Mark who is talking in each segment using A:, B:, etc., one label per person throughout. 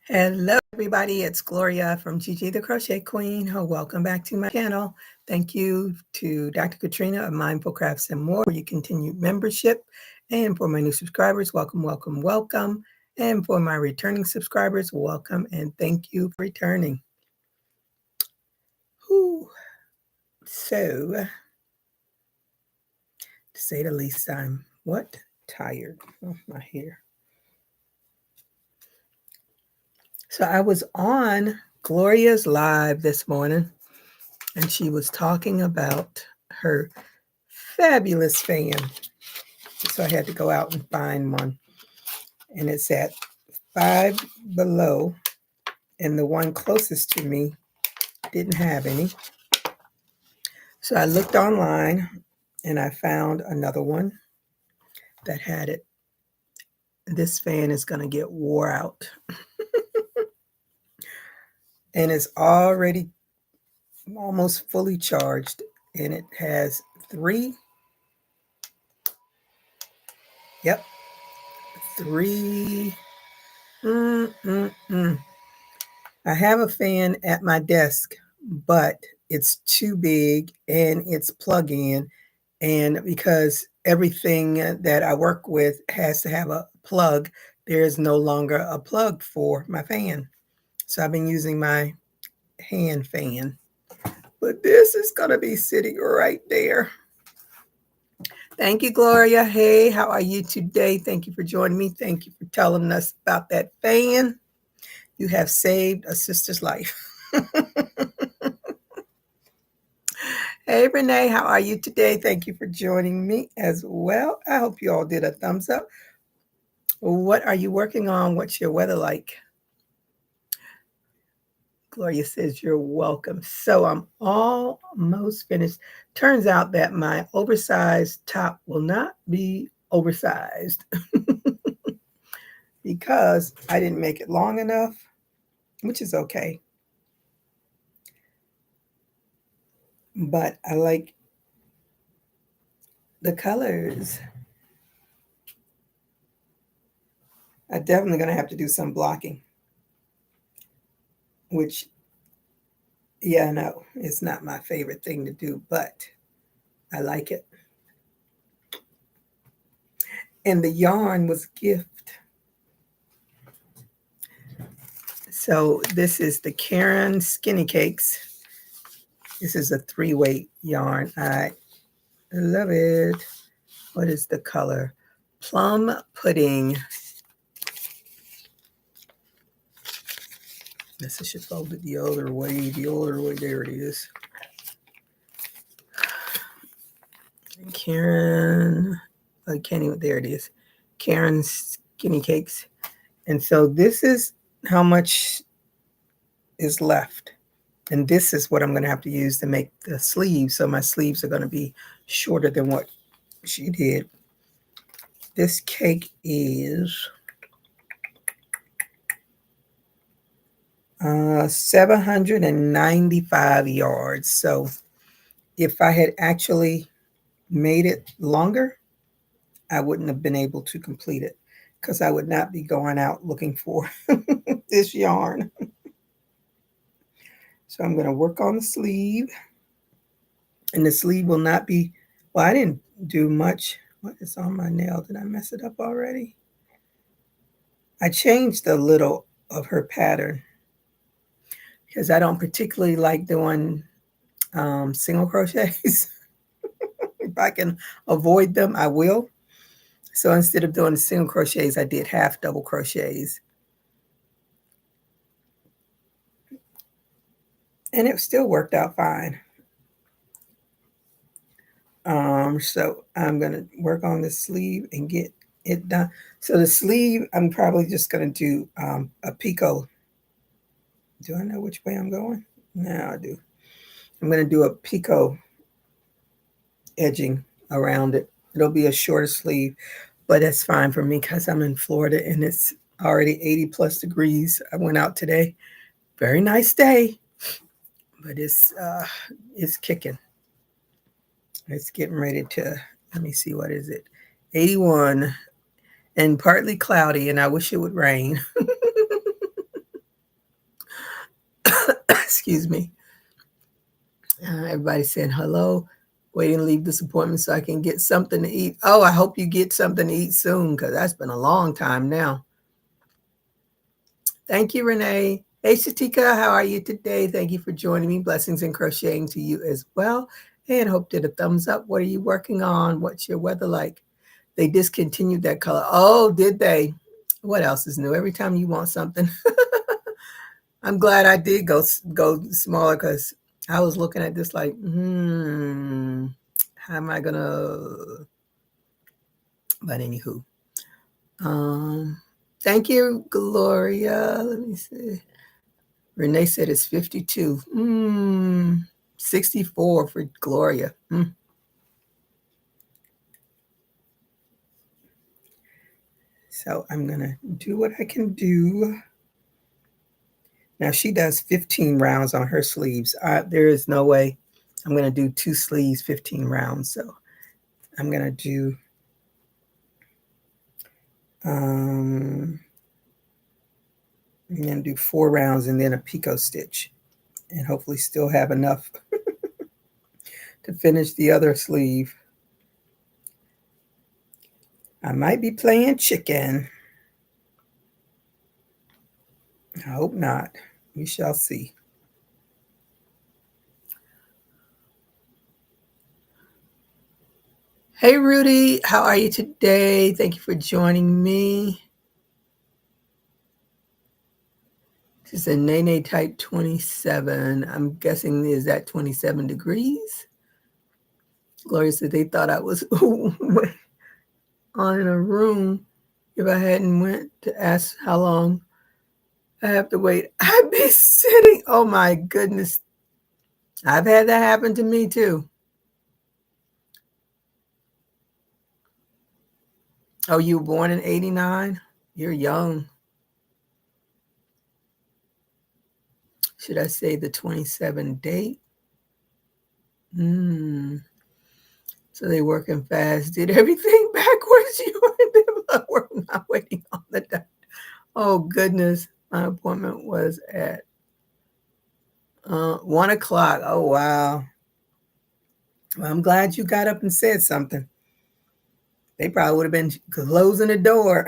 A: Hello, everybody. It's Gloria from Gigi the Crochet Queen. Welcome back to my channel. Thank you to Dr. Katrina of Mindful Crafts and More for your continued membership. And for my new subscribers, welcome, welcome, welcome. And for my returning subscribers, welcome and thank you for returning. Whew. So, to say the least, I'm tired of my hair. So I was on Gloria's live this morning, and she was talking about her fabulous fan. So I had to go out and find one. And it's at Five Below. And the one closest to me didn't have any. So I looked online and I found another one that had it. This fan is going to get wore out. And it's already almost fully charged. And it has three. Yep. Three. I have a fan at my desk, but it's too big and it's plug-in. And because everything that I work with has to have a plug, there is no longer a plug for my fan. So I've been using my hand fan. But this is going to be sitting right there. Thank you, Gloria. Hey, how are you today? Thank you for joining me. Thank you for telling us about that fan. You have saved a sister's life. Hey, Renee, how are you today? Thank you for joining me as well. I hope you all did a thumbs up. What are you working on? What's your weather like? Gloria says you're welcome. So I'm almost finished. Turns out that my oversized top will not be oversized because I didn't make it long enough, which is okay. But I like the colors. I'm definitely going to have to do some blocking, which, yeah, no, it's not my favorite thing to do, but I like it. And the yarn was gift. So this is the Caron Skinny Cakes. This is a 3-weight yarn. I love it. What is the color? Plum Pudding. This I should fold it the other way. There it is. Caron, I can't even, there it is. Caron Skinny Cakes. And so this is how much is left. And this is what I'm going to have to use to make the sleeves. So my sleeves are going to be shorter than what she did. This cake is 795 yards. So if I had actually made it longer, I wouldn't have been able to complete it because I would not be going out looking for this yarn. So I'm going to work on the sleeve. And the sleeve will not be, well, I didn't do much. What is on my nail? Did I mess it up already? I changed a little of her pattern because I don't particularly like doing single crochets. If I can avoid them, I will. So instead of doing single crochets, I did half double crochets. And it still worked out fine. So I'm going to work on the sleeve and get it done. So the sleeve, I'm probably just going to do a picot. Do I know which way I'm going? No, I do. I'm going to do a picot edging around it. It'll be a shorter sleeve, but that's fine for me because I'm in Florida and it's already 80 plus degrees. I went out today. Very nice day, but it's kicking. It's getting ready to, let me see, what is it? 81 and partly cloudy, and I wish it would rain. Excuse me. Everybody saying hello. Waiting to leave this appointment so I can get something to eat. Oh, I hope you get something to eat soon because that's been a long time now. Thank you, Renee. Hey, Shatika, how are you today? Thank you for joining me. Blessings and crocheting to you as well. And hope did a thumbs up. What are you working on? What's your weather like? They discontinued that color. Oh, did they? What else is new? Every time you want something. I'm glad I did go smaller because I was looking at this like, how am I gonna? But anywho, thank you, Gloria. Let me see. Renee said it's 52. 64 for Gloria. So I'm gonna do what I can do. Now she does 15 rounds on her sleeves. There is no way I'm going to do 2 sleeves, 15 rounds. So I'm going to do I'm going to do 4 rounds and then a picot stitch and hopefully still have enough to finish the other sleeve. I might be playing chicken. I hope not. We shall see. Hey, Rudy, how are you today? Thank you for joining me. She said Nene type 27. I'm guessing is that 27 degrees? Gloria said they thought I was on in a room if I hadn't went to ask how long I have to wait. I'd be sitting. Oh my goodness. I've had that happen to me too. Oh, you were born in 89? You're young. Should I say the 27 date? So they working fast, did everything backwards. You were in the work, not waiting on the doctor. Oh goodness. My appointment was at 1 o'clock. Oh wow. Well, I'm glad you got up and said something. They probably would have been closing the door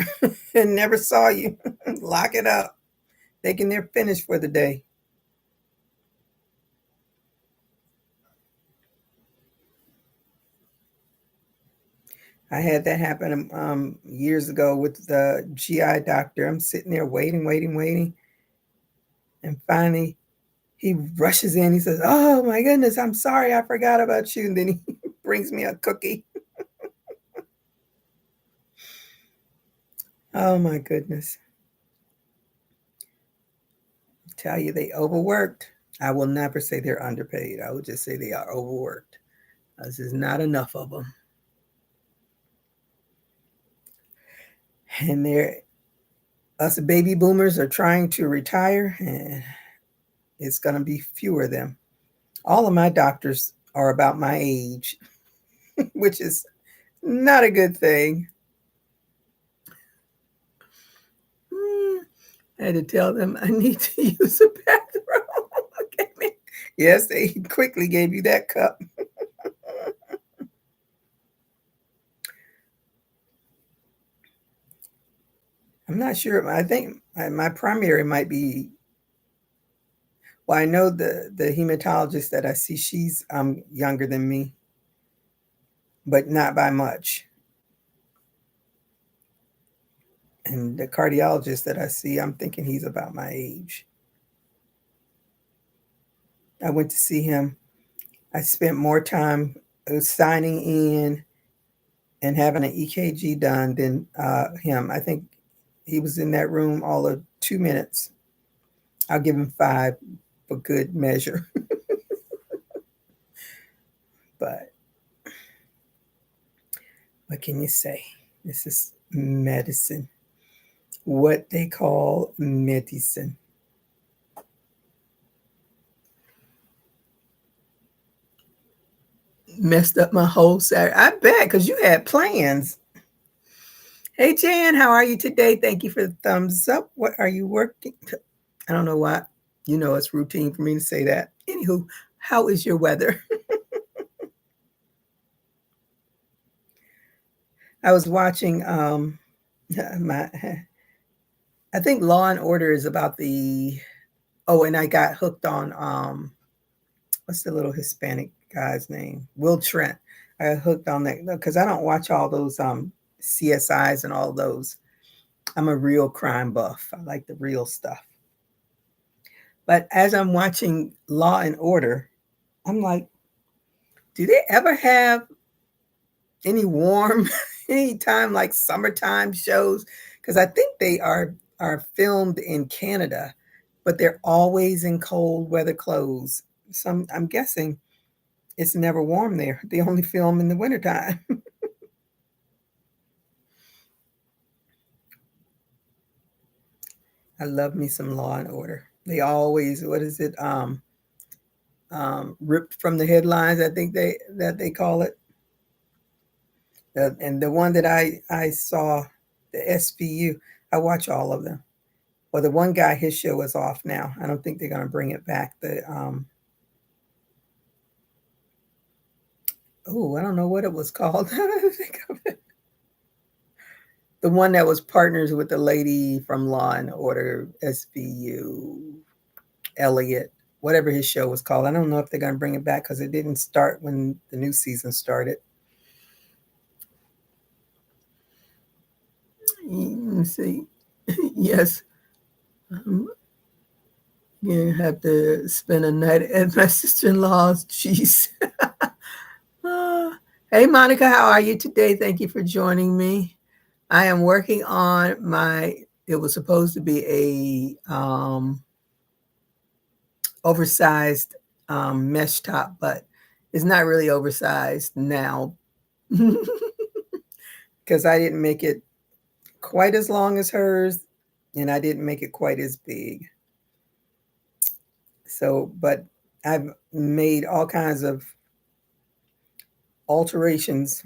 A: and never saw you. Lock it up. Thinking they're finished for the day. I had that happen years ago with the GI doctor. I'm sitting there waiting. And finally, he rushes in. He says, "Oh my goodness, I'm sorry. I forgot about you." And then he brings me a cookie. Oh my goodness. I tell you, they overworked. I will never say they're underpaid. I will just say they are overworked. This is not enough of them. And us baby boomers are trying to retire, and it's going to be fewer of them. All of my doctors are about my age, which is not a good thing. I had to tell them I need to use a bathroom. Okay. Yes, they quickly gave you that cup. I'm not sure. I think my primary might be. Well, I know the hematologist that I see. She's younger than me, but not by much. And the cardiologist that I see, I'm thinking he's about my age. I went to see him. I spent more time signing in and having an EKG done than him. I think he was in that room all of 2 minutes. I'll give him 5 for good measure. But what can you say? This is medicine. What they call medicine. Messed up my whole Saturday. I bet, because you had plans. Hey, Jan, how are you today? Thank you for the thumbs up. What are you working? I don't know why. You know, it's routine for me to say that. Anywho, how is your weather? I was watching my I think Law and Order is about the and I got hooked on what's the little Hispanic guy's name? Will Trent. I got hooked on that because I don't watch all those CSIs and all those. I'm a real crime buff. I like the real stuff. But as I'm watching Law and Order, I'm like, do they ever have any warm, any time like summertime shows? Because I think they are filmed in Canada, but they're always in cold weather clothes. So I'm guessing it's never warm there. They only film in the wintertime. I love me some Law and Order. They always, what is it? Ripped from the headlines. I think they call it. And the one that I saw, the SVU, I watch all of them. Well, the one guy, his show is off now. I don't think they're going to bring it back. I don't know what it was called. Think of it. The one that was partners with the lady from Law and Order, SVU, Elliot, whatever his show was called. I don't know if they're going to bring it back because it didn't start when the new season started. Let me see. Yes. You have to spend a night at my sister-in-law's. Jeez. Hey, Monica, how are you today? Thank you for joining me. I am working on it was supposed to be a oversized mesh top, but it's not really oversized now because I didn't make it quite as long as hers and I didn't make it quite as big. So, but I've made all kinds of alterations.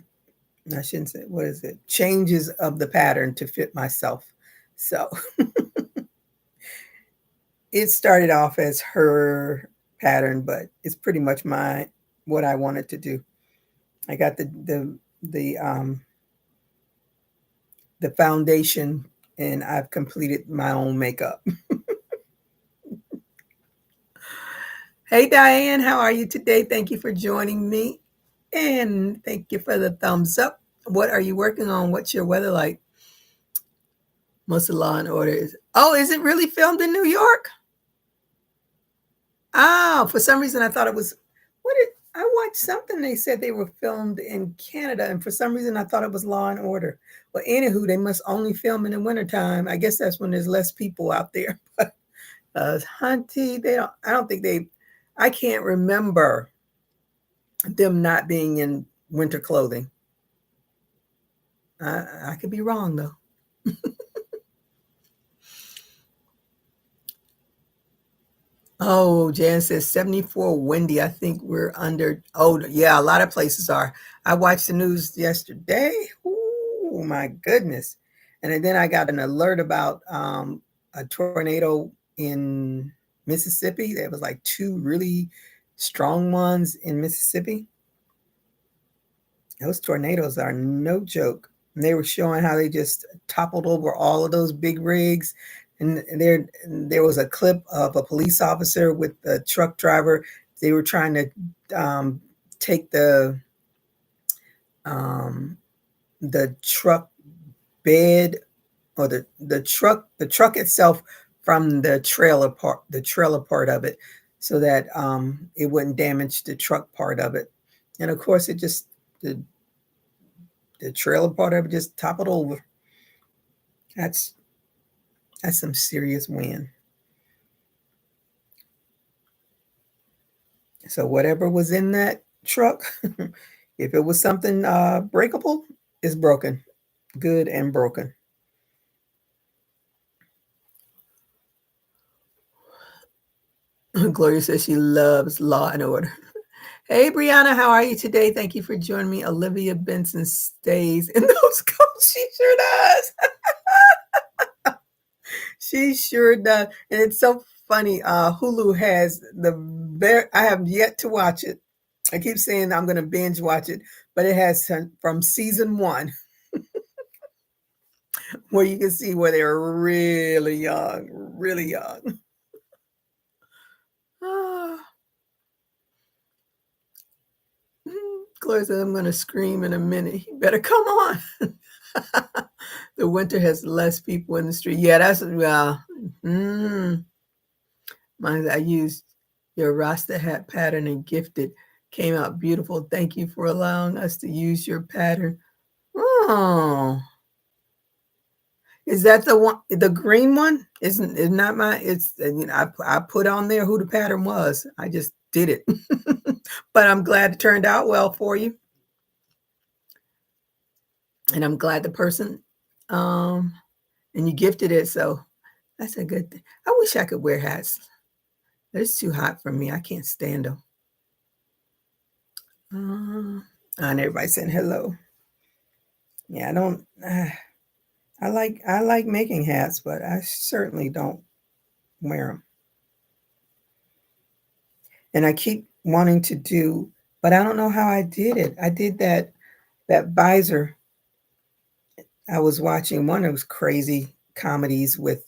A: I shouldn't say, what is it? Changes of the pattern to fit myself. So it started off as her pattern, but it's pretty much what I wanted to do. I got the foundation and I've completed my own makeup. Hey, Diane, how are you today? Thank you for joining me. And thank you for the thumbs up. What are you working on? What's your weather like? Most of Law and Order is. Oh, is it really filmed in New York? Oh, for some reason I thought it was. I watched something they said they were filmed in Canada, and for some reason I thought it was Law and Order. Well, anywho, they must only film in the wintertime. I guess that's when there's less people out there. But Hunty, I don't think I can't remember them not being in winter clothing. I could be wrong though. Oh, Jan says 74 windy. I think we're under. Oh, yeah, a lot of places are. I watched the news yesterday. Oh, my goodness. And then I got an alert about a tornado in Mississippi. There was like two really strong ones in Mississippi. Those tornadoes are no joke. And they were showing how they just toppled over all of those big rigs. And there was a clip of a police officer with the truck driver. They were trying to take the truck bed or the truck itself from the trailer part of it, so that it wouldn't damage the truck part of it. And of course, it just the trailer part of it just toppled over. That's some serious wind. So whatever was in that truck, if it was something breakable, it's broken, good and broken. Gloria says she loves Law and Order. Hey, Brianna, how are you today? Thank you for joining me. Olivia Benson stays in those coats. She sure does. She sure does. And it's so funny. Hulu has I have yet to watch it. I keep saying I'm going to binge watch it, but it has from season 1 where you can see where they're really young, really young. Ah, Claire said, I'm going to scream in a minute. You better come on. The winter has less people in the street. Yeah, that's, well, I used your Rasta hat pattern and gifted. Came out beautiful. Thank you for allowing us to use your pattern. Oh, is that the one, the green one? Isn't it not my, it's, I put on there who the pattern was. I just did it. But I'm glad it turned out well for you. And I'm glad the person, and you gifted it. So that's a good thing. I wish I could wear hats. It's too hot for me. I can't stand them. And everybody saying hello. Yeah, I don't. I like making hats, but I certainly don't wear them. And I keep wanting to do, but I don't know how I did it. I did that visor. I was watching one of those crazy comedies with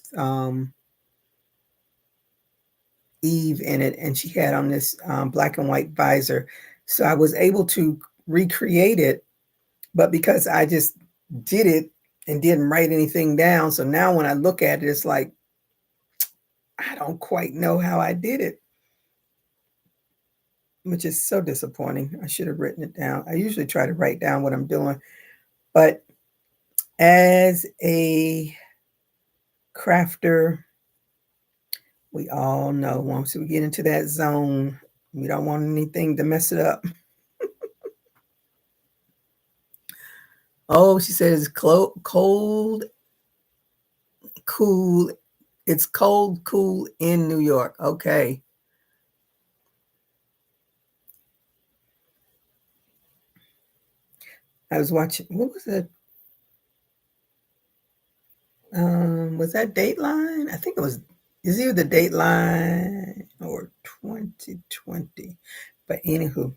A: Eve in it, and she had on this black and white visor. So I was able to recreate it, but because I just did it and didn't write anything down, so now when I look at it, it's like, I don't quite know how I did it, which is so disappointing. I should have written it down. I usually try to write down what I'm doing, but as a crafter, we all know once we get into that zone, we don't want anything to mess it up. Oh, she says cold, cool. It's cold, cool in New York. Okay. I was watching, what was it? Was that Dateline? I think it was, is either Dateline or 2020. But anywho,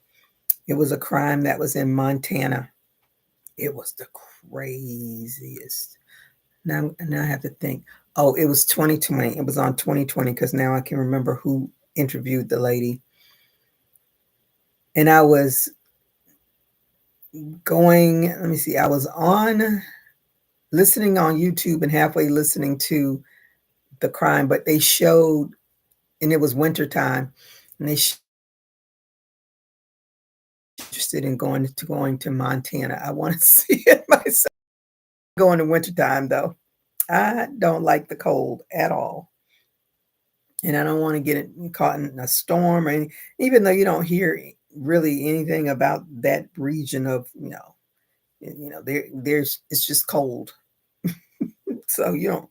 A: it was a crime that was in Montana. It was the craziest. Now I have to think. Oh, it was 2020. It was on 2020 because now I can remember who interviewed the lady. And I was going, let me see, I was listening on YouTube and halfway listening to the crime, but they showed, and it was wintertime, and they interested in going to Montana. I want to see it myself. Going to wintertime though. I don't like the cold at all. And I don't want to get caught in a storm, or even though you don't hear really anything about that region of, there's it's just cold. So you don't,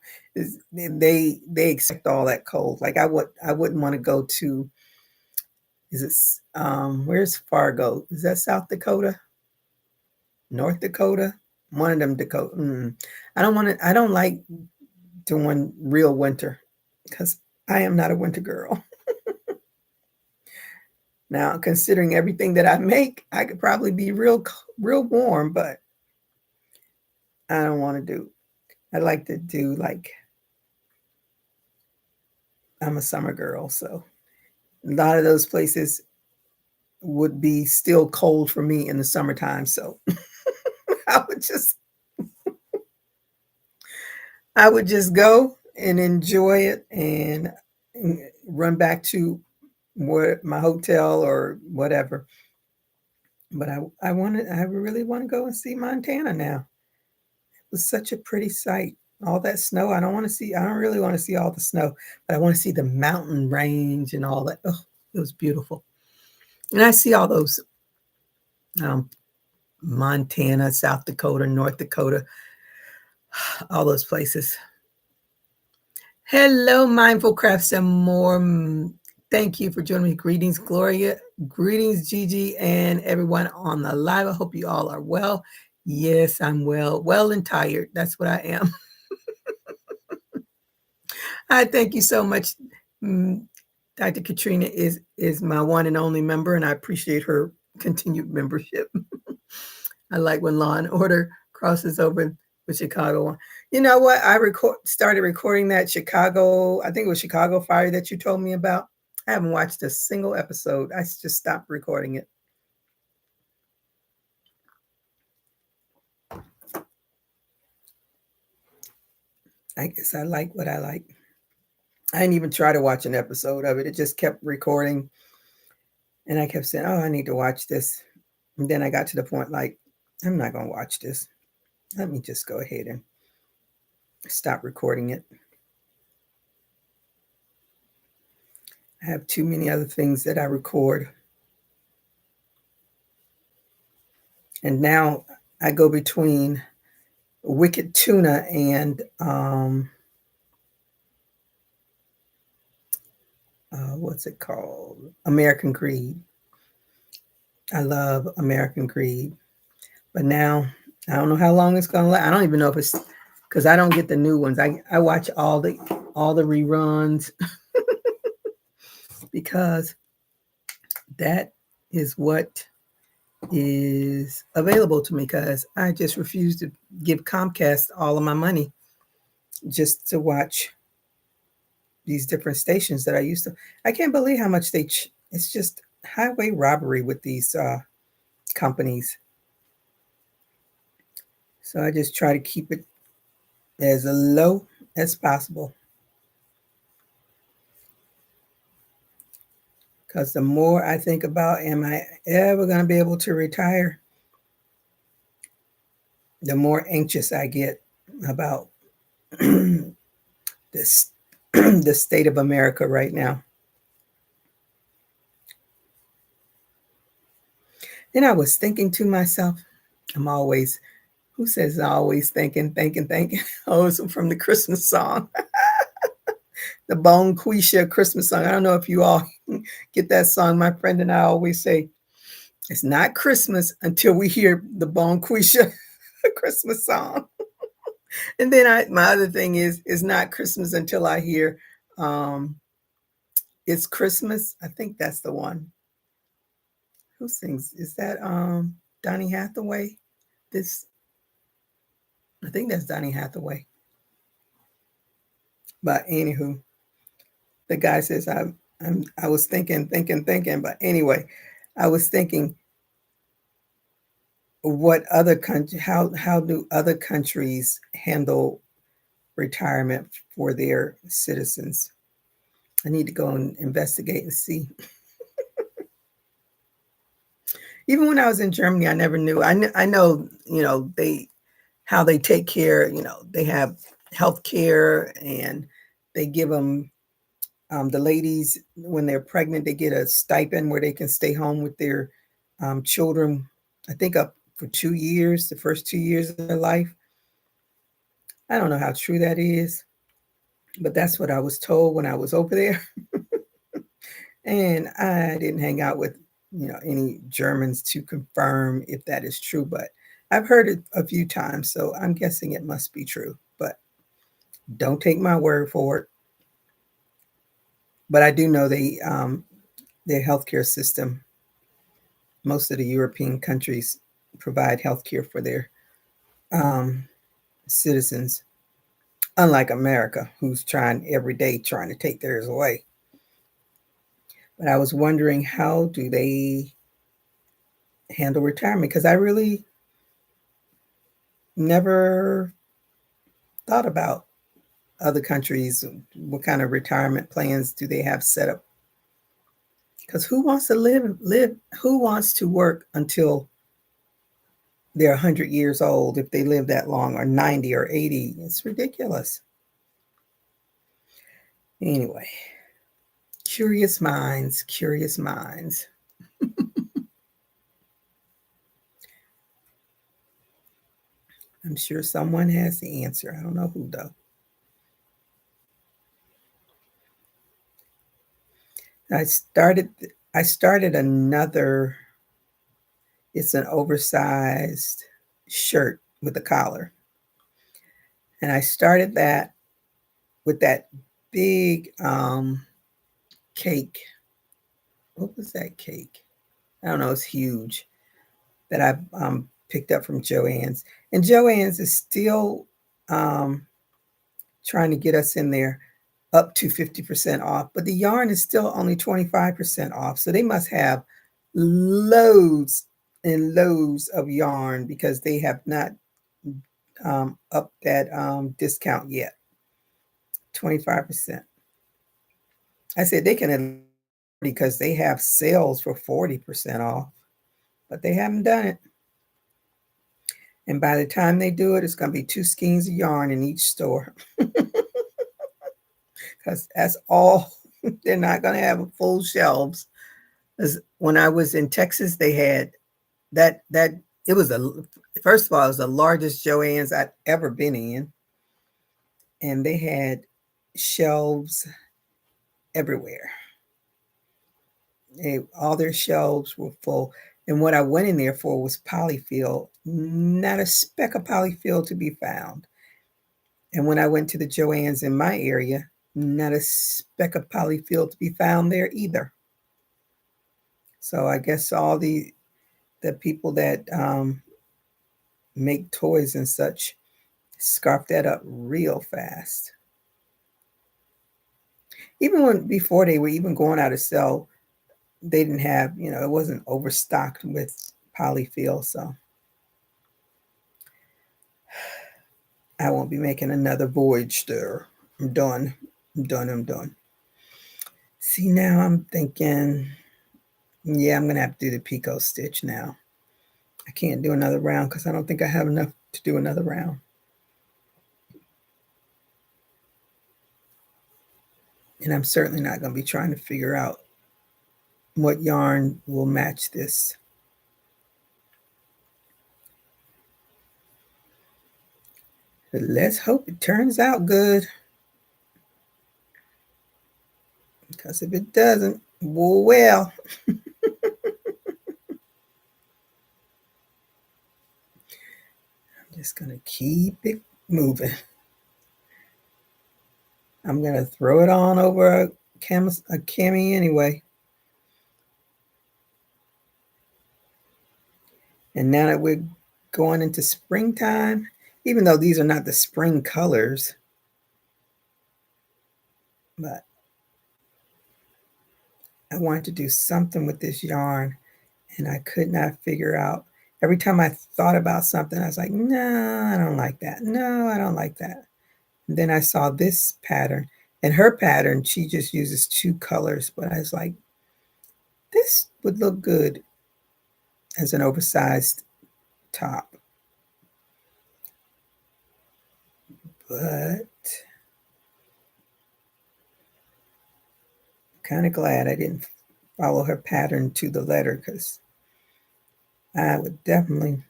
A: they expect all that cold. Like I wouldn't want to go to, is it where's Fargo? Is that South Dakota? North Dakota? One of them Dakota. I don't like doing real winter because I am not a winter girl. Now, considering everything that I make, I could probably be real warm, but I don't want to do. I like to do like, I'm a summer girl, so a lot of those places would be still cold for me in the summertime. So I would just go and enjoy it and run back to my hotel or whatever. But I really want to go and see Montana now. It was such a pretty sight. All that snow. I don't really want to see all the snow, but I want to see the mountain range and all that. Oh, it was beautiful. And I see all those Montana, South Dakota, North Dakota, all those places. Hello, Mindful Crafts and more. Thank you for joining me. Greetings, Gloria. Greetings, Gigi, and everyone on the live. I hope you all are well. Yes, I'm well and tired. That's what I am. I thank you so much, Mm, Dr. Katrina is my one and only member, and I appreciate her continued membership. I like when Law and Order crosses over with Chicago one. You know what? I started recording that Chicago, I think it was Chicago Fire that you told me about. I haven't watched a single episode. I just stopped recording it. I guess I like what I like. I didn't even try to watch an episode of it. It just kept recording. And I kept saying, oh, I need to watch this. And then I got to the point like, I'm not going to watch this. Let me just go ahead and stop recording it. I have too many other things that I record. And now I go between Wicked Tuna and what's it called? American Greed. I love American Greed. But now I don't know how long it's going to last. I don't even know if it's because I don't get the new ones. I watch all the reruns because that is what is available to me, because I just refuse to give Comcast all of my money just to watch these different stations that I used to. I can't believe how much it's just highway robbery with these companies. So I just try to keep it as low as possible. Because the more I think about, am I ever going to be able to retire, the more anxious I get about this the state of America right now. Then I was thinking to myself, I'm always, who says always thinking? Oh, it's from the Christmas song, the Bonquisha Christmas song. I don't know if you all get that song. My friend and I always say, it's not Christmas until we hear the Bonquisha Christmas song. And then my other thing is, it's not Christmas until I hear It's Christmas. I think that's the one. Who sings? Is that Donny Hathaway? This, I think that's Donny Hathaway. But anywho, the guy says I was thinking. But anyway, I was thinking, what other country? How do other countries handle retirement for their citizens? I need to go and investigate and see. Even when I was in Germany, I never knew. I know, how they take care. They have health care, and they give them, the ladies, when they're pregnant, they get a stipend where they can stay home with their children, I think up for 2 years, the first 2 years of their life. I don't know how true that is, but that's what I was told when I was over there. And I didn't hang out with, any Germans to confirm if that is true, but I've heard it a few times, so I'm guessing it must be true, but don't take my word for it. But I do know their healthcare system, most of the European countries provide healthcare for their um, citizens, unlike America, who's trying every day trying to take theirs away. But I was wondering, how do they handle retirement? Because I really never thought about other countries. What kind of retirement plans do they have set up? Because who wants to live? Who wants to work until they're 100 years old, if they live that long, or 90 or 80? It's ridiculous. Anyway, curious minds, curious minds. I'm sure someone has the answer. I don't know who, though. I started another, it's an oversized shirt with a collar. And I started that with that big cake. What was that cake? I don't know. It's huge that I picked up from Joann's. And Joann's is still trying to get us in there up to 50% off, but the yarn is still only 25% off. So they must have loads and loads of yarn because they have not upped that discount yet. 25%. I said they can, because they have sales for 40% off, but they haven't done it. And by the time they do it, it's going to be 2 skeins of yarn in each store. Because that's all. They're not going to have full shelves. As when I was in Texas, they had that it was first of all, it was the largest Joann's I'd ever been in, and they had shelves everywhere. All their shelves were full, and what I went in there for was polyfill. Not a speck of polyfill to be found. And when I went to the Joann's in my area, not a speck of polyfill to be found there either. So I guess all the people that make toys and such scarf that up real fast. Even when before they were even going out of sell, they didn't have, it wasn't overstocked with polyfill. So I won't be making another voyage stir. I'm done. I'm done. See, now I'm thinking, yeah, I'm going to have to do the picot stitch now. I can't do another round because I don't think I have enough to do another round. And I'm certainly not going to be trying to figure out what yarn will match this. But let's hope it turns out good. Because if it doesn't, well. I'm just going to keep it moving. I'm going to throw it on over a cami anyway. And now that we're going into springtime, even though these are not the spring colors, but I wanted to do something with this yarn, and I could not figure out. Every time I thought about something, I was like, no, I don't like that. No, I don't like that. And then I saw this pattern, and her pattern, she just uses 2 colors, but I was like, this would look good as an oversized top. But I'm kind of glad I didn't follow her pattern to the letter, because I would definitely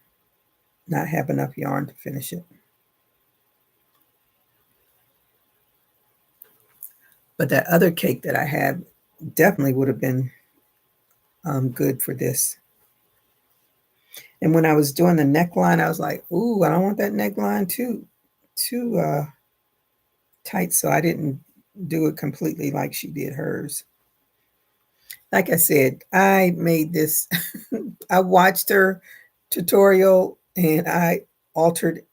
A: not have enough yarn to finish it. But that other cake that I had definitely would have been good for this. And when I was doing the neckline, I was like, ooh, I don't want that neckline too tight. So I didn't do it completely like she did hers. Like I said, I made this, I watched her tutorial and I altered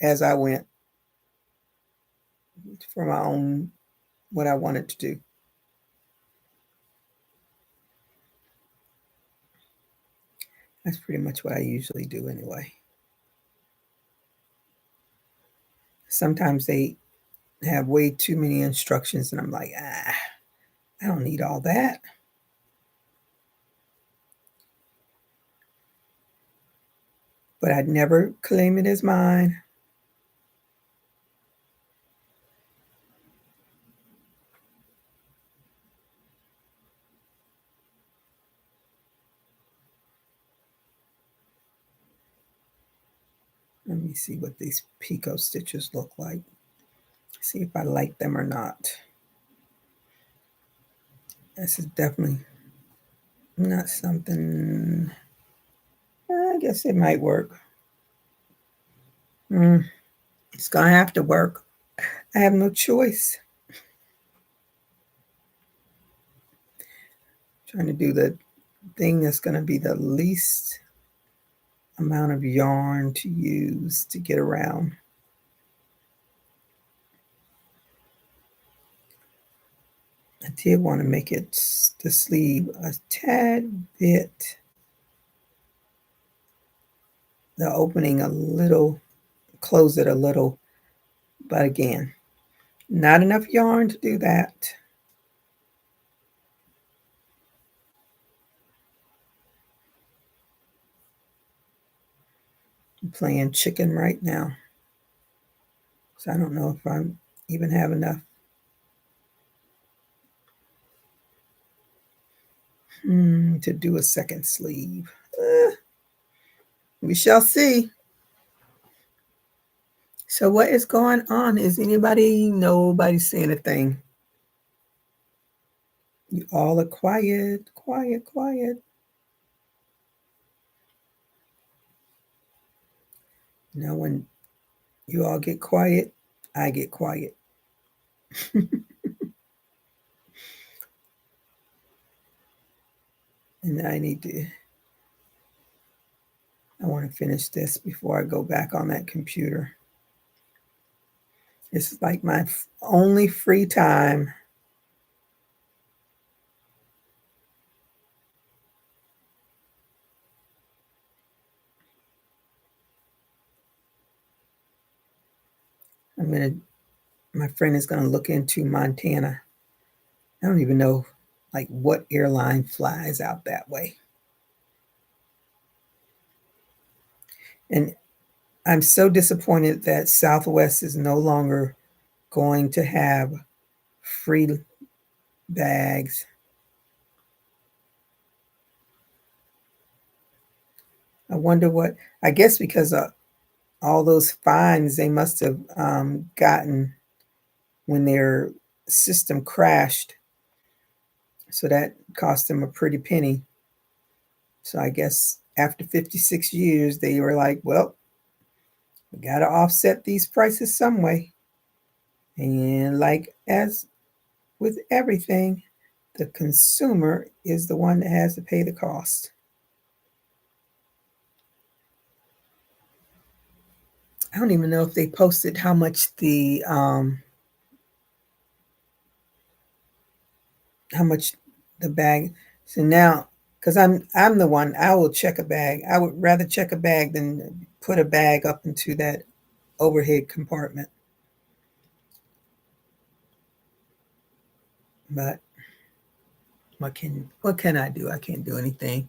A: as I went for my own, what I wanted to do. That's pretty much what I usually do anyway. Sometimes they have way too many instructions and I'm like, I don't need all that. But I'd never claim it as mine. Let me see what these picot stitches look like. See if I like them or not. This is definitely not something, I guess it might work. It's gonna have to work. I have no choice. Trying to do the thing that's going to be the least amount of yarn to use to get around. I did want to make it the sleeve a tad bit, the opening a little, close it a little, but again, not enough yarn to do that. I'm playing chicken right now, so I don't know if I even have enough. To do a second sleeve. We shall see. So what is going on? Is nobody saying a thing? You all are quiet, quiet, quiet. Now when you all get quiet, I get quiet. And I want to finish this before I go back on that computer. It's like my only free time. My friend is going to look into Montana. I don't even know like what airline flies out that way. And I'm so disappointed that Southwest is no longer going to have free bags. I wonder I guess because all those fines they must have gotten when their system crashed. So that cost them a pretty penny. So I guess after 56 years, they were like, well, we got to offset these prices some way. And like as with everything, the consumer is the one that has to pay the cost. I don't even know if they posted how much the bag. So now, because I'm the one, I will check a bag. I would rather check a bag than put a bag up into that overhead compartment. But what can I do? I can't do anything.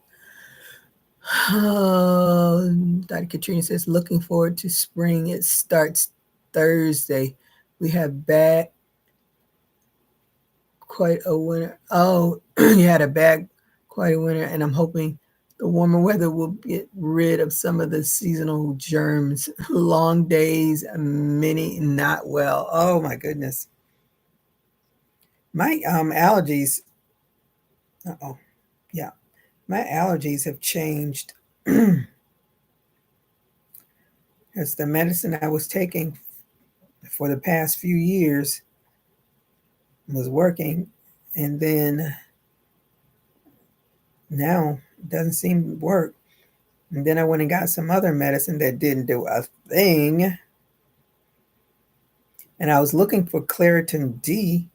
A: Dr. Katrina says, looking forward to spring. It starts Thursday. We have bag quite a winter. Oh, you had a bag quite a winter, and I'm hoping the warmer weather will get rid of some of the seasonal germs. Long days, many not well. Oh my goodness. My allergies. Oh, yeah. My allergies have changed. As the medicine I was taking for the past few years was working, and then now it doesn't seem to work. And then I went and got some other medicine that didn't do a thing. And I was looking for Claritin D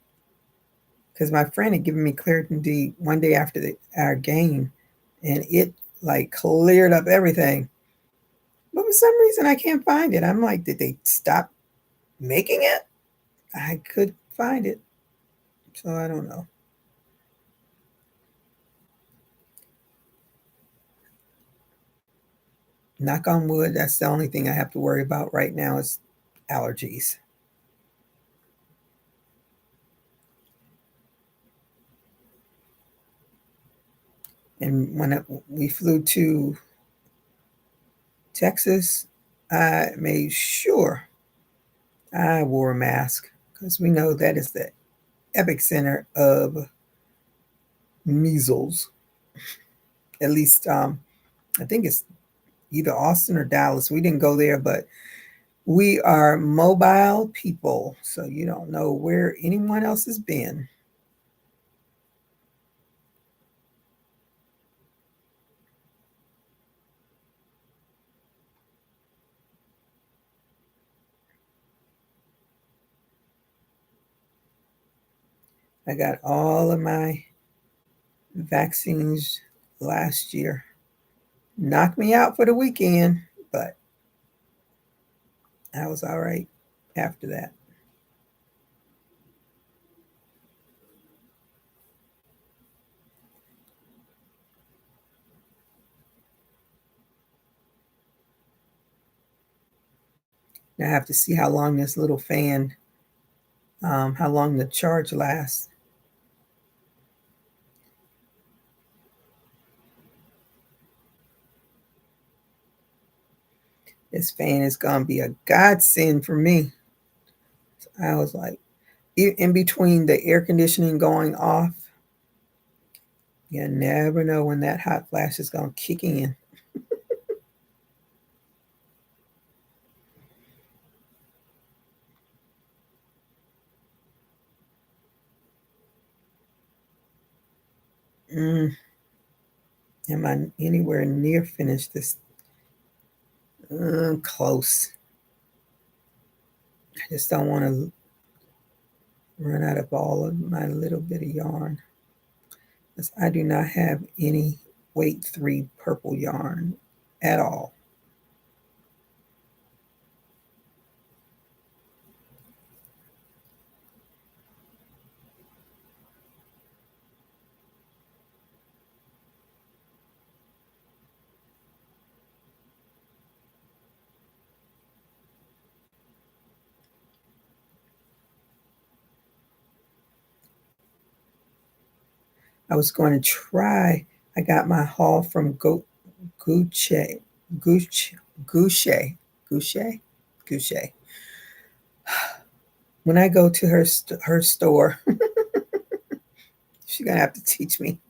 A: because my friend had given me Claritin D one day after our game, and it like cleared up everything. But for some reason, I can't find it. I'm like, did they stop making it? I could find it. So I don't know. Knock on wood, that's the only thing I have to worry about right now is allergies. And when we flew to Texas, I made sure I wore a mask because we know that is the epicenter of measles. At least, I think it's either Austin or Dallas. We didn't go there, but we are mobile people, so you don't know where anyone else has been. I got all of my vaccines last year. Knocked me out for the weekend, but I was all right after that. Now I have to see how long this little fan, how long the charge lasts. This fan is gonna be a godsend for me. I was like, in between the air conditioning going off, you never know when that hot flash is gonna kick in. Mm, am I anywhere near finished this? Close. I just don't want to run out of all of my little bit of yarn. I do not have any weight 3 purple yarn at all. I was going to try. I got my haul from Gucci, Gucci, Gucci, Gucci, Gucci. When I go to her store, she's gonna have to teach me.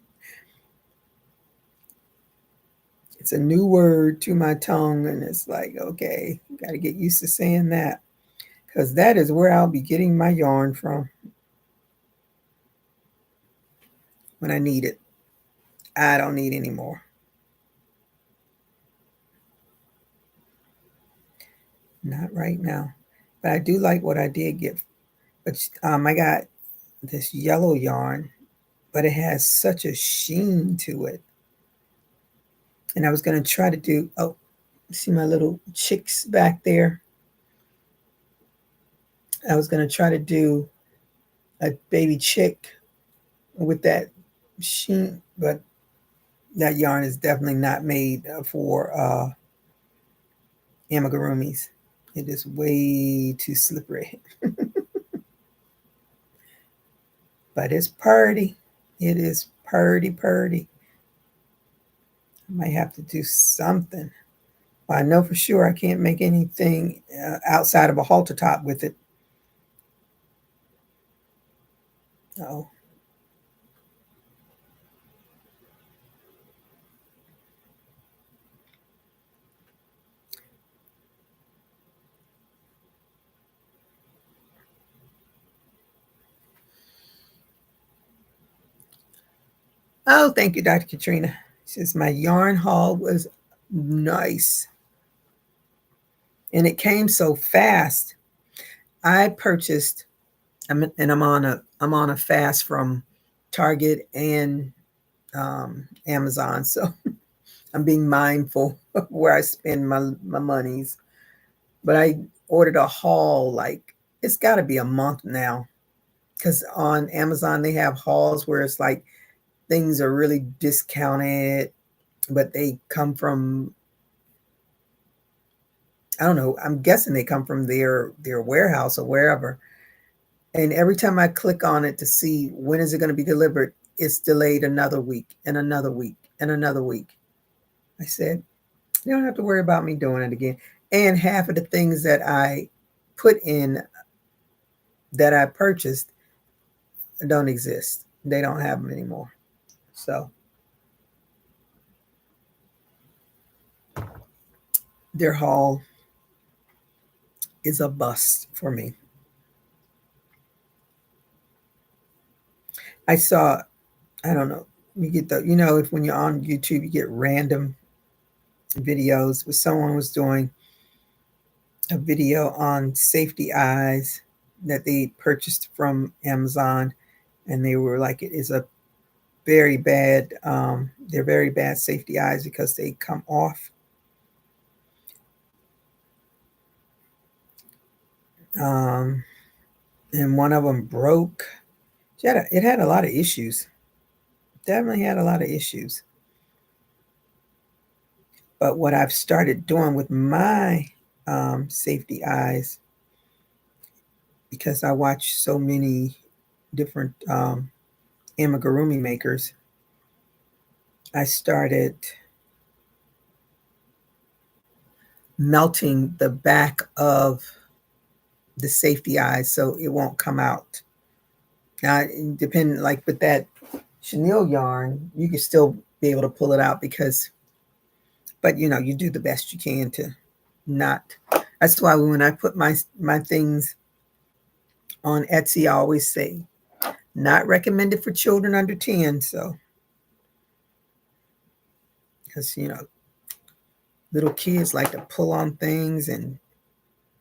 A: It's a new word to my tongue, and it's like, okay, got to get used to saying that because that is where I'll be getting my yarn from when I need it. I don't need any more. Not right now. But I do like what I did get. But I got this yellow yarn, but it has such a sheen to it. And I was going to try to do, oh, see my little chicks back there? I was going to try to do a baby chick with that sheen, but that yarn is definitely not made for amigurumis. It is way too slippery. But it's purty. It is purty, purty. I might have to do something. Well, I know for sure I can't make anything outside of a halter top with it. Oh. Oh, thank you, Dr. Katrina. She says my yarn haul was nice. And it came so fast. I purchased I'm on a fast from Target and Amazon. So I'm being mindful of where I spend my monies. But I ordered a haul like it's got to be a month now because on Amazon they have hauls where it's like things are really discounted, but they come from I don't know. I'm guessing they come from their warehouse or wherever. And every time I click on it to see when is it going to be delivered, it's delayed another week and another week and another week. I said, you don't have to worry about me doing it again. And half of the things that I put in that I purchased don't exist. They don't have them anymore. So their haul is a bust for me. I saw, I don't know, you get if when you're on YouTube, you get random videos where someone was doing a video on safety eyes that they purchased from Amazon. and they were like, it is a very bad, they're very bad safety eyes because they come off. And one of them broke. It had a lot of issues. Definitely had a lot of issues. But what I've started doing with my safety eyes, because I watch so many different amigurumi makers, I started melting the back of the safety eyes so it won't come out. Now, depending, like with that chenille yarn, you can still be able to pull it out but you do the best you can to not. That's why when I put my things on Etsy, I always say not recommended for children under 10. So, because little kids like to pull on things, and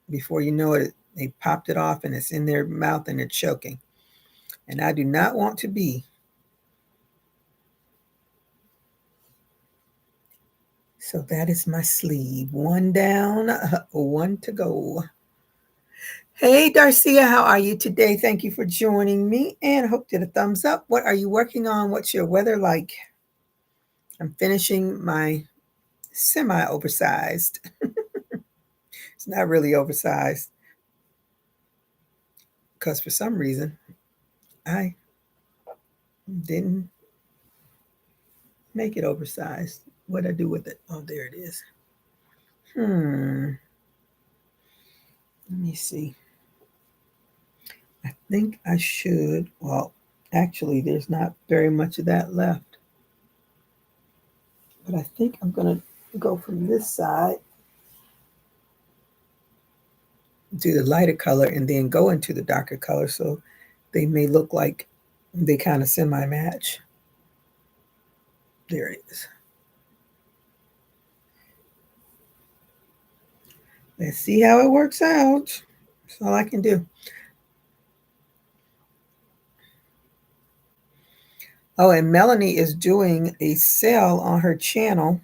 A: before you know it, they popped it off and it's in their mouth and they're choking. And I do not want to be. So that is my sleeve. One down, one to go. Hey, Darcia, how are you today? Thank you for joining me, and hope to get a thumbs up. What are you working on? What's your weather like? I'm finishing my semi-oversized. It's not really oversized because for some reason I didn't make it oversized. What'd I do with it? Oh, there it is. Let me see. I think I should. Well, actually, there's not very much of that left. But I think I'm going to go from this side, do the lighter color, and then go into the darker color so they may look like they kind of semi-match. There it is. Let's see how it works out. That's all I can do. Oh, and Melanie is doing a sale on her channel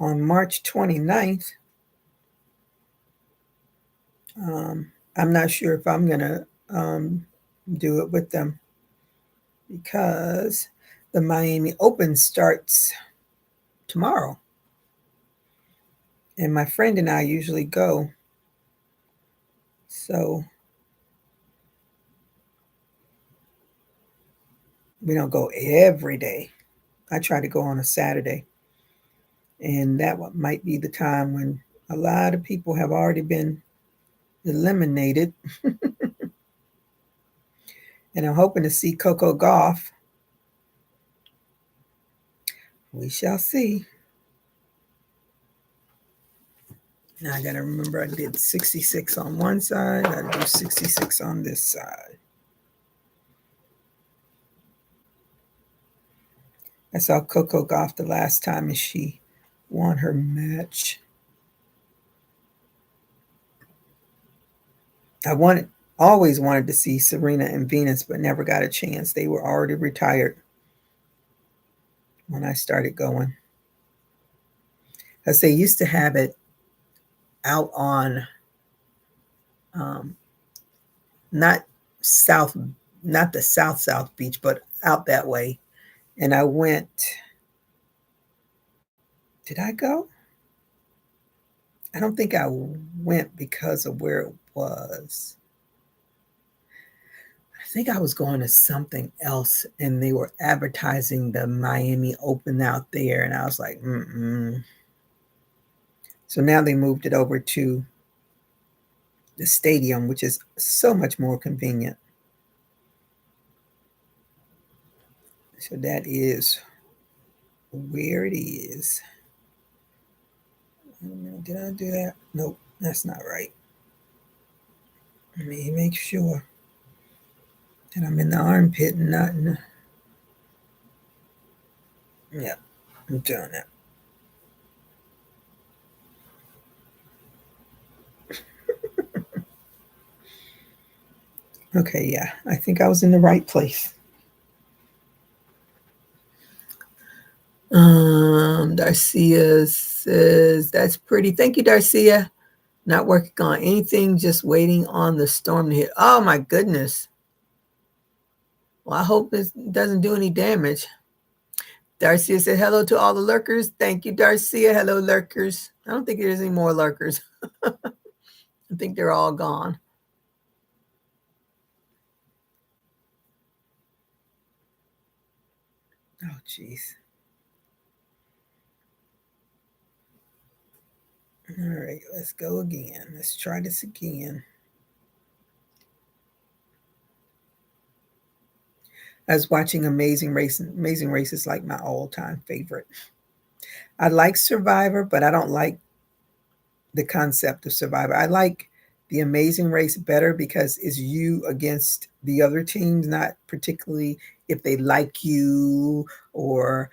A: on March 29th. I'm not sure if I'm going to do it with them because the Miami Open starts tomorrow. And my friend and I usually go. So we don't go every day. I try to go on a Saturday. And that might be the time when a lot of people have already been eliminated. And I'm hoping to see Coco Gauff. We shall see. Now I got to remember I did 66 on one side. I do 66 on this side. I saw Coco Gauff the last time and she won her match. I always wanted to see Serena and Venus, but never got a chance. They were already retired when I started going. Because they used to have it out on not the South Beach, but out that way. And I went. Did I go? I don't think I went because of where it was. I think I was going to something else, and they were advertising the Miami Open out there, and I was like, So now they moved it over to the stadium, which is so much more convenient. So that is where it is. Did I do that? Nope, that's not right. Let me make sure that I'm in the armpit and not in the... Yeah, I'm doing that. Okay, yeah, I think I was in the right place. Darcia says, that's pretty. Thank you, Darcia. Not working on anything, just waiting on the storm to hit. Oh my goodness. Well, I hope it doesn't do any damage. Darcia said hello to all the lurkers. Thank you, Darcia. Hello, lurkers. I don't think there's any more lurkers. I think they're all gone. Oh, jeez. All right, let's go again. Let's try this again. I was watching Amazing Race. Amazing Race is like my all-time favorite. I like Survivor, but I don't like the concept of Survivor. I like the Amazing Race better because it's you against the other teams, not particularly if they like you or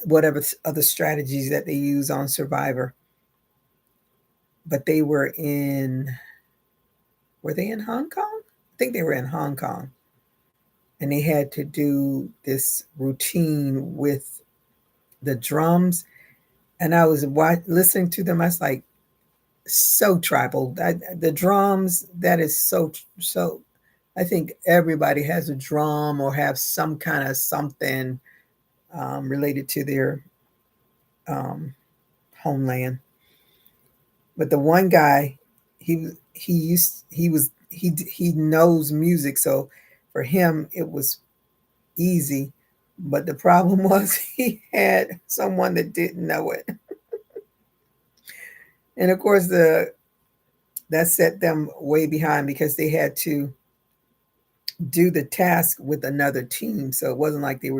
A: whatever other strategies that they use on Survivor. But they were they in Hong Kong? I think they were in Hong Kong. And they had to do this routine with the drums. And I was listening to them. I was like, so tribal. The drums, that is so. I think everybody has a drum or have some kind of something related to their um, homeland. But the one guy, he knows music, so for him it was easy. But the problem was he had someone that didn't know it, and of course that set them way behind because they had to do the task with another team. So it wasn't like he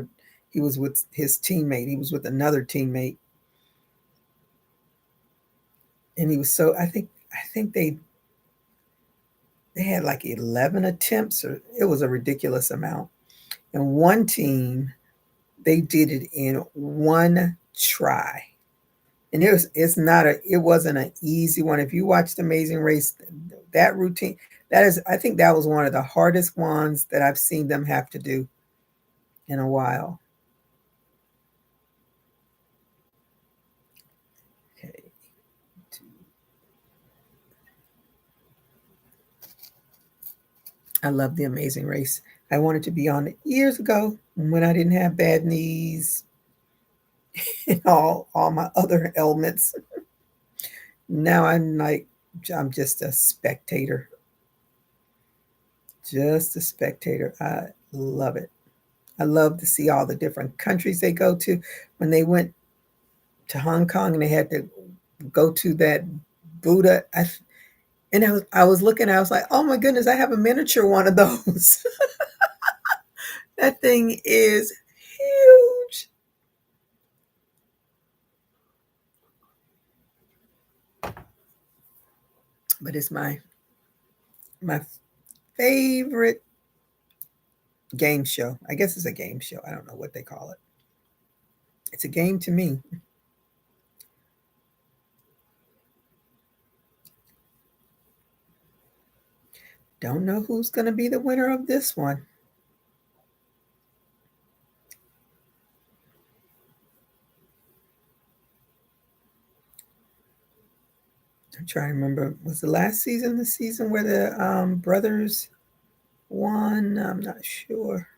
A: was with his teammate. He was with another teammate. And he was so I think they had like 11 attempts, or it was a ridiculous amount. And one team, they did it in one try. And it wasn't an easy one. If you watched Amazing Race, that routine, I think that was one of the hardest ones that I've seen them have to do in a while. Okay. I love The Amazing Race. I wanted to be on it years ago when I didn't have bad knees and all my other ailments. Now I'm just a spectator. Just a spectator. I love it. I love to see all the different countries they go to. When they went to Hong Kong and they had to go to that Buddha, and I was looking, I was like, oh my goodness, I have a miniature one of those. That thing is huge. But it's my favorite game show. I guess it's a game show. I don't know what they call it. It's a game to me. Don't know who's going to be the winner of this one. I'm trying to remember. Was the last season the season where the brothers won? I'm not sure.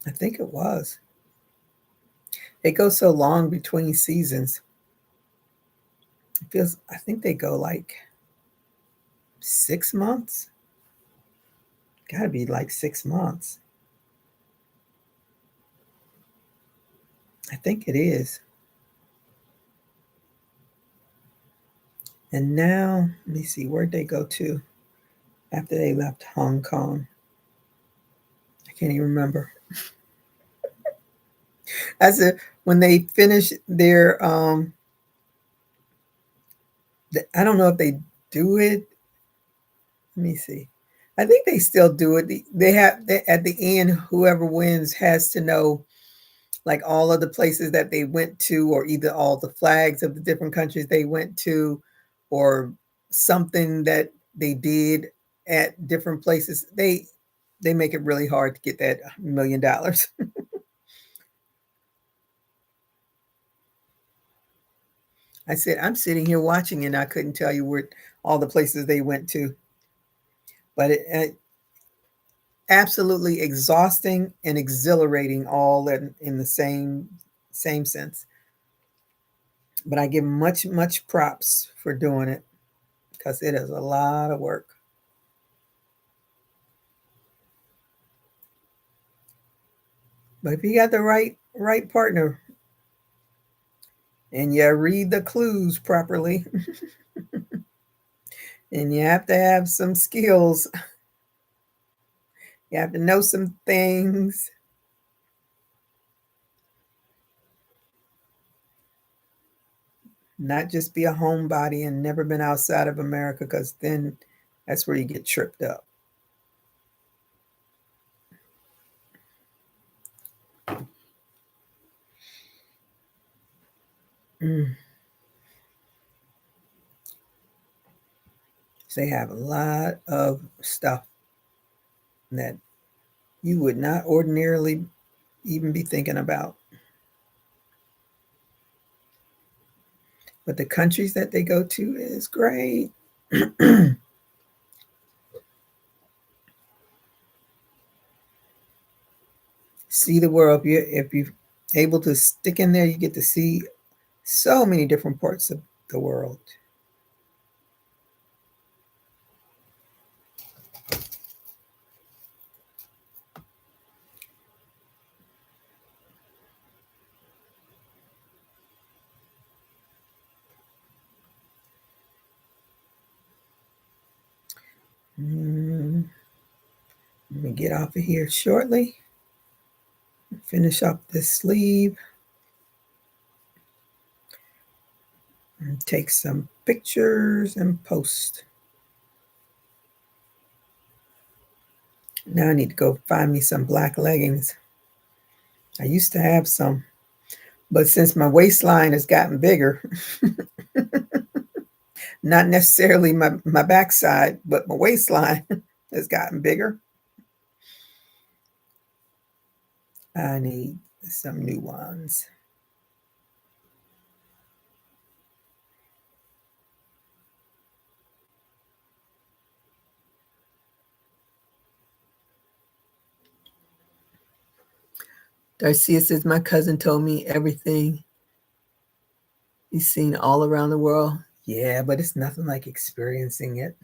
A: I think it was. It goes so long between seasons. It feels. I think they go like 6 months. Got to be like 6 months. I think it is. And now, let me see, where'd they go to after they left Hong Kong? I can't even remember. I said when they finished their I don't know if they do it. Let me see. I think they still do it. At the end, whoever wins has to know like all of the places that they went to, or either all the flags of the different countries they went to, or something that they did at different places, they make it really hard to get that $1 million. I said, I'm sitting here watching and I couldn't tell you where all the places they went to, but it absolutely exhausting and exhilarating all in the same sense. But I give much props for doing it because it is a lot of work. But if you got the right partner and you read the clues properly and you have to have some skills, you have to know some things. Not just be a homebody and never been outside of America, because then that's where you get tripped up. Mm. They have a lot of stuff that you would not ordinarily even be thinking about. But the countries that they go to is great. See the world. If you're able to stick in there, you get to see so many different parts of the world. Mm, let me get off of here shortly. Finish up this sleeve. And take some pictures and post. Now I need to go find me some black leggings. I used to have some, but since my waistline has gotten bigger, not necessarily my backside, but my waistline has gotten bigger, I need some new ones. Darcia says, my cousin told me everything he's seen all around the world. Yeah, but it's nothing like experiencing it.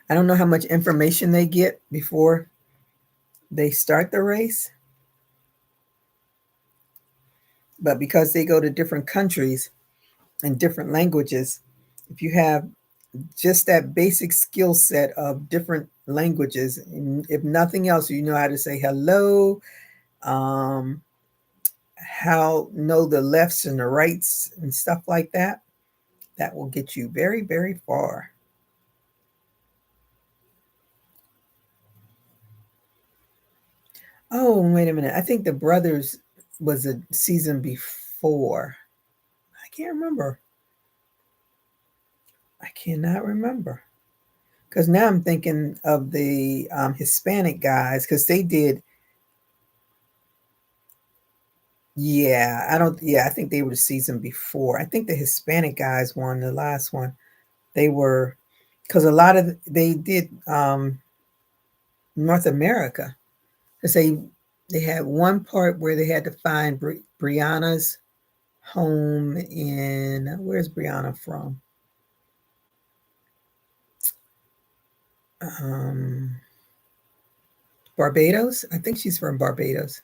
A: I don't know how much information they get before they start the race, but because they go to different countries and different languages, if you have just that basic skill set of different languages, if nothing else, you know how to say hello, um, how know the lefts and the rights and stuff like that, that will get you very far. Oh, wait a minute. I think The Brothers was a season before. I can't remember. I cannot remember. Because now I'm thinking of the Hispanic guys, because they did. Yeah, I don't. Yeah, I think they were the season before. I think the Hispanic guys won the last one. They were, because a lot of they did North America. Because they had one part where they had to find Brianna's home in, where's Brianna from? Um, Barbados. I think she's from Barbados.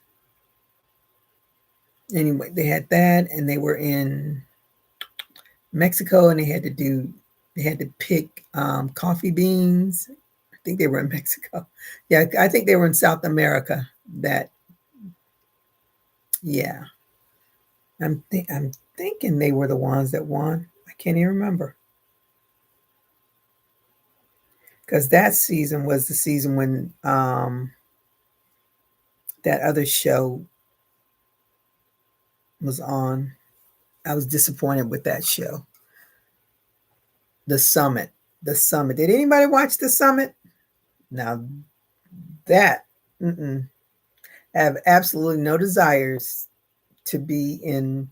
A: Anyway, they had that, and they were in Mexico, and they had to pick coffee beans. I think they were in Mexico. Yeah, I think they were in South America. That, yeah, I'm thinking they were the ones that won. I can't even remember. because that season was the season when that other show was on. I was disappointed with that show. The Summit. The Summit. Did anybody watch The Summit? Now that I have absolutely no desires to be in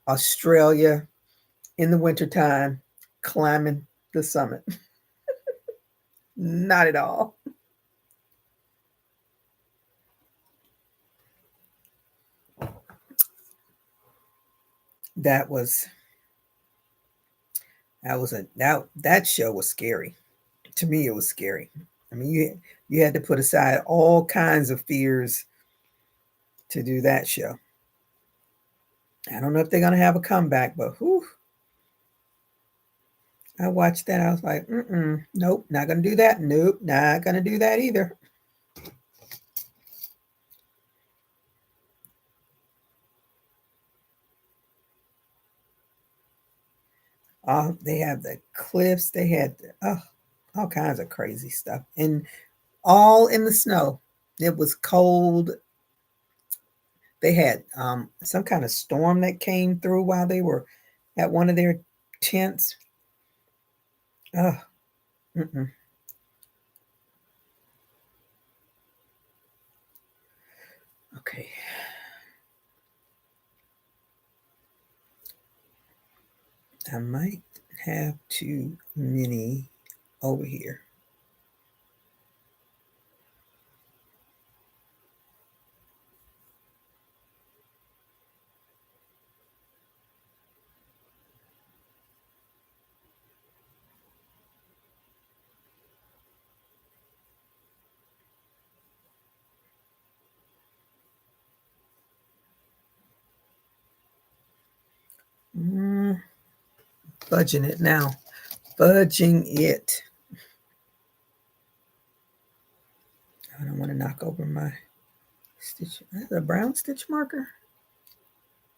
A: Australia in the wintertime climbing the summit. Not at all. That was that show was scary. To me, it was scary. I mean, you had to put aside all kinds of fears to do that show. I don't know if they're gonna have a comeback, but whew, I watched that. I was like, nope, not gonna do that. Nope, not gonna do that either. They have the cliffs. They had all kinds of crazy stuff, and all in the snow. It was cold. They had some kind of storm that came through while they were at one of their tents. Oh, okay. I might have too many over here. Fudging it now. Fudging it. I don't want to knock over my stitch. That's a brown stitch marker.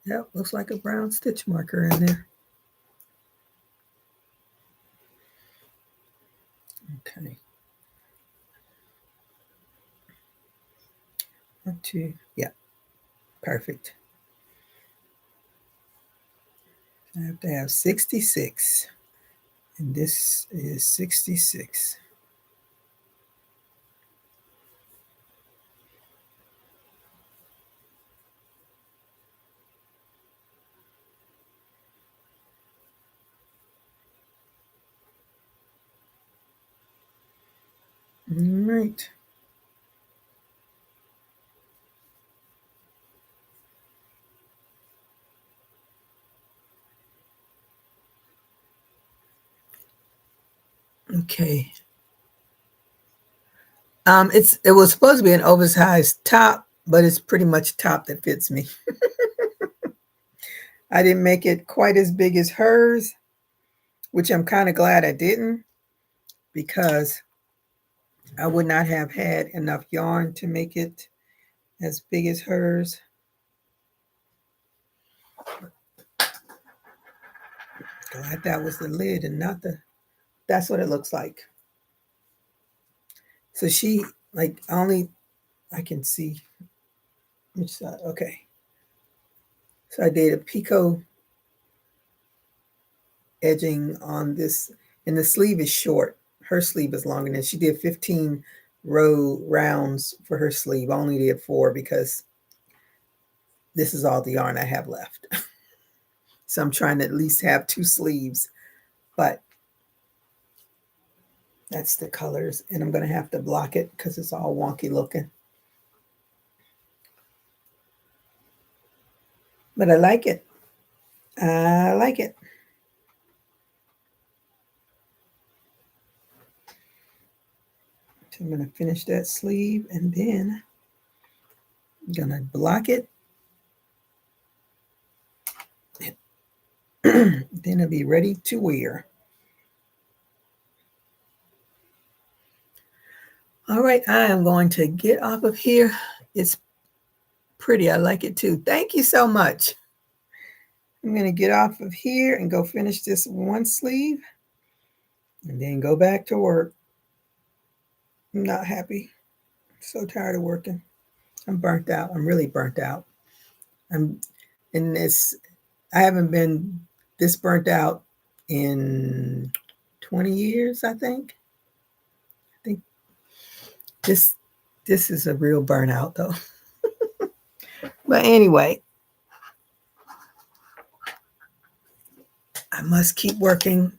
A: Yep, looks like a brown stitch marker in there. Okay. 1, 2. Yeah, perfect. I have to have 66. And this is 66. All right. Okay. It was supposed to be an oversized top, but it's pretty much a top that fits me. I didn't make it quite as big as hers, which I'm kind of glad I didn't, because I would not have had enough yarn to make it as big as hers. Glad that was the lid and not the, that's what it looks like. So she, like, only, I can see which side, okay. So I did a picot edging on this, and the sleeve is short. Her sleeve is longer than she did 15 row rounds for her sleeve. I only did 4 because this is all the yarn I have left. So I'm trying to at least have 2 sleeves, but that's the colors, and I'm going to have to block it because it's all wonky looking. But I like it. I like it. So I'm going to finish that sleeve, and then I'm going to block it. Then it'll be ready to wear. All right, I am going to get off of here. It's pretty. I like it too. Thank you so much. I'm going to get off of here and go finish this one sleeve and then go back to work. I'm not happy. So tired of working. I'm burnt out. I'm really burnt out. I'm in this. I haven't been this burnt out in 20 years, I think. I think this this is a real burnout though. But anyway, I must keep working.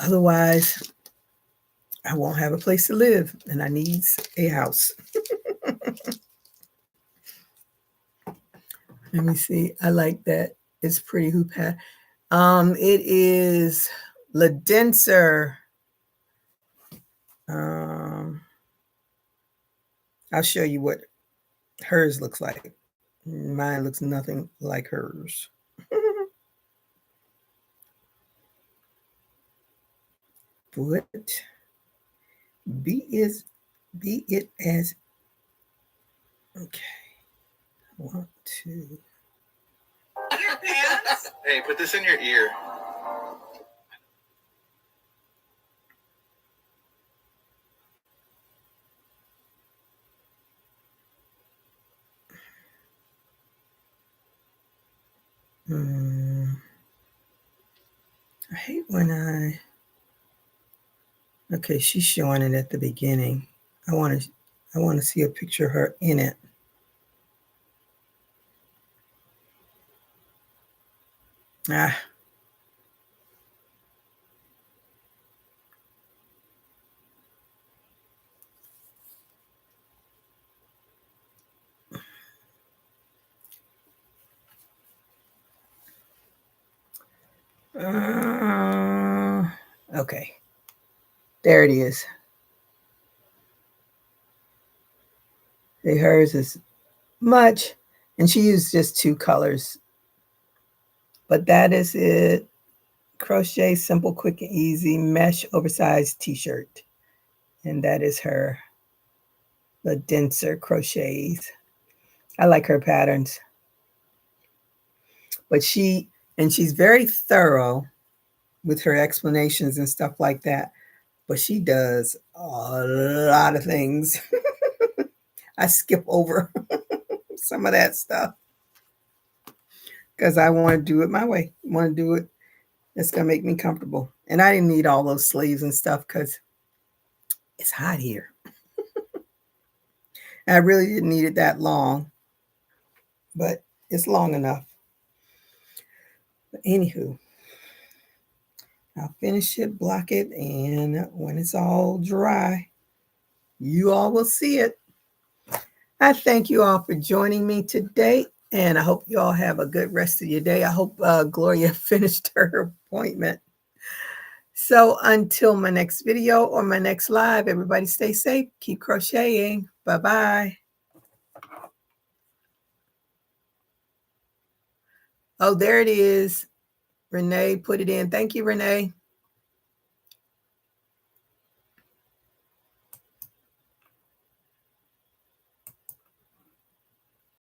A: Otherwise, I won't have a place to live and I need a house. Let me see. I like that. It's pretty hoop hat. It is Ladenser. I'll show you what hers looks like. Mine looks nothing like hers. But be it as okay. 1, 2.
B: Your pants? Hey, put this in your ear.
A: I hate when okay, she's showing it at the beginning. I want to see a picture of her in it. Ah. Okay. There it is. See, hers is much, and she used just 2 colors. But that is it. Crochet, simple, quick, and easy, mesh, oversized t-shirt. And that is her, the denser crochets. I like her patterns. But she's very thorough with her explanations and stuff like that. But she does a lot of things. I skip over some of that stuff because I want to do it my way. I want to do it. It's going to make me comfortable. And I didn't need all those sleeves and stuff because it's hot here. I really didn't need it that long, but it's long enough. But anywho, I'll finish it, block it, and when it's all dry, you all will see it. I thank you all for joining me today, and I hope you all have a good rest of your day. I hope Gloria finished her appointment. So until my next video or my next live, everybody stay safe, keep crocheting. Bye-bye. Oh, there it is. Renee put it in. Thank you, Renee.